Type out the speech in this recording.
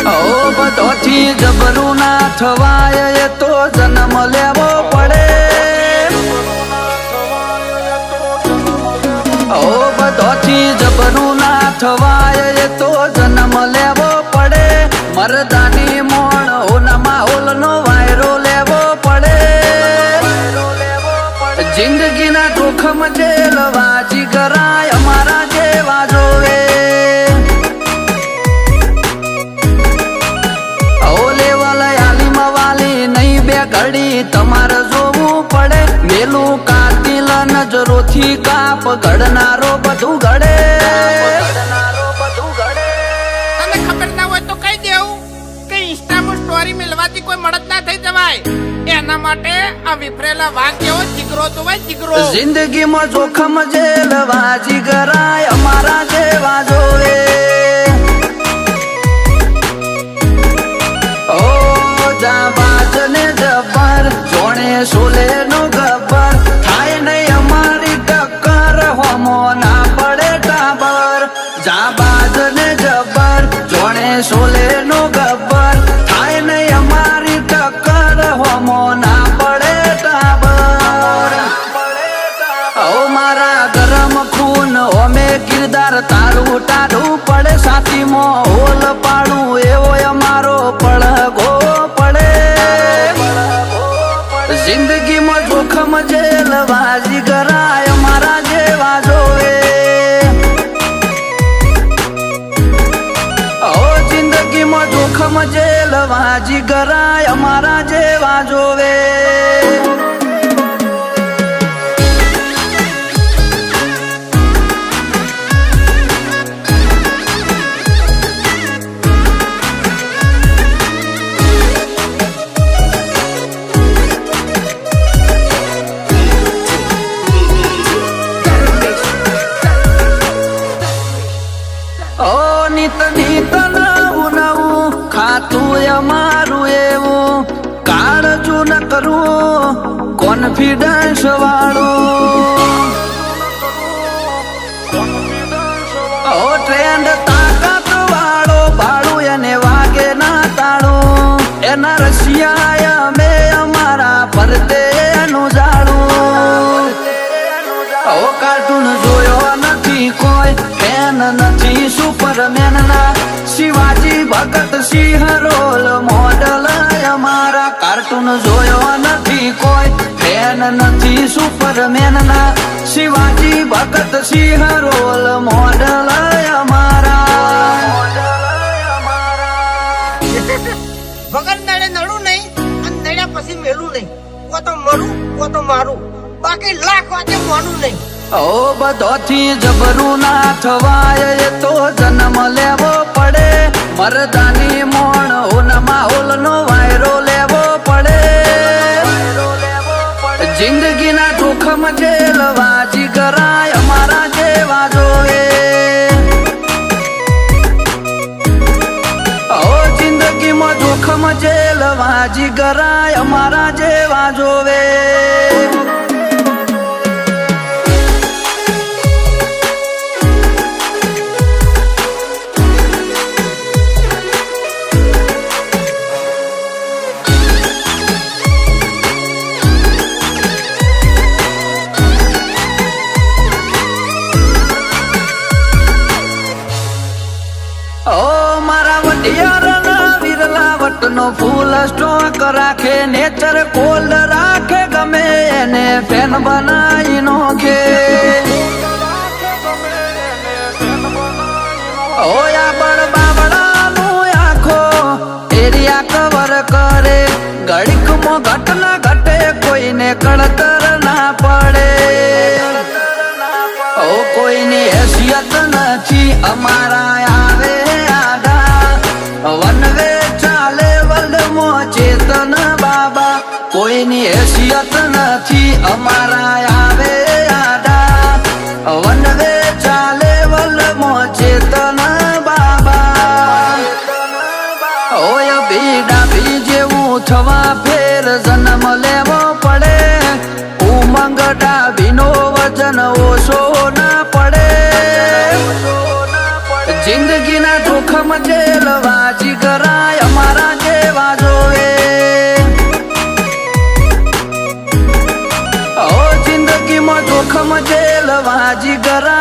બધોથી જબરું ના થવાય એ તો જન્મ લેવો પડે. બધોથી જબરું ના થવાય એ તો જન્મ લેવો પડે. મરદાની મોણ ઓના માહોલ નો વાયરો લેવો પડે. જિંદગીના જોખમ જેલવાજી કરાય અમારા જેવા જોવે. ઘડી તમારે જોવું પડે. મેલું કાતિલ નજરોથી કાપ ઘડનારો બધું ઘડે. તને ખબર ના હોય તો કહી દેવું કે ઇન્સ્ટામાં સ્ટોરી મેલવાથી કોઈ મળત ના થઈ જવાય. એના માટે આ વિફરેલા વાઘ જેવો જીગરો તો હોય જીગરો. જિંદગીમાં જોખમ જેલવાજી કરાય અમારા જેવા જોવે. સોલે નો ગબ્બર થાય નહીં અમારી ટક્કર. હોમો ના પડે ટાબર. જાબાજ ને જબ્બર જોણે સોલે નો ગબ્બર થાય નહીં અમારી ટક્કર. હોમો ના પડે ટાબર. મારા ગરમ ખૂન ઓમે કિરદાર તારું ટાઢું પડે. સાથીમાં હોલ પાડું એવો અમારો પડઘો પડે. જિંદગીમાં જોખમ જેલવાજી કરાય અમારા જેવા જોવે. જિંદગીમાં જોખમ જેલવાજી કરાય અમારા જેવા જોવે. નીત નીત નવું નવું ખાતું અમારું એવું. કાળજું ન કરવું કોન્ફિડન્સ વાળું. ટ્રેન્ડ તાકાત વાળો ભાડું એને વાગે ના તાળું. એના રશિયા અમે અમારા ફરતે એનું જાળું. કાર્ટૂન જોયો નથી કોઈ ફેન નથી સુપરમેન ના. શિવાજી ભગત સિંહ રોલ મોડલ અમારા. કાર્ટૂન જોયો નથી કોઈ ફેન નથી સુપરમેન ના. શિવાજી ભગત સિંહ રોલ મોડલ અમારા. વગર નડે નડું નહીં અને નડ્યા પછી મેલું નહીં. કો તો મરું કો તો મારું, બાકી લાખ વાતે મોનું નહીં. બધોથી જબરું ના થવાય એ તો જન્મ લેવો પડે. મરદાની મોણ ઓના માહોલ નો વાયરો લેવો પડે. જિંદગીના જોખમ જેલવાજી કરાય અમારા જેવા જોવે. જિંદગીમાં જોખમ જેલવાજી કરાય અમારા જેવા જોવે. નો ફૂલ સ્ટોક રાખે નેચર કોલ્ડ રાખે. ગમે એને ફેન બનાવી નોખે. ઓયા બળ બાબડાનું આખો એરિયા કવર કરે. ઘડીકમાં ઘટના ઘટે કોઈને કળતર ના પડે. કોઈની હેસિયત નથી અમારા આવે આડા. વન વે ચાલે વર્લ્ડમાં ચેતન બાબા. કોઈની હેસિયત નથી અમારા આવે આડા. વન વે ચાલે વર્લ્ડમાં ચેતન બાબા. ઓય બીડા બી જેવું થવા ફેર જન્મ લેવો પડે. ઉમંગ ડાબીનો વજન ઓછો ના પડે. જિંદગીના જોખમ જેલવાજી કરાય જીગરા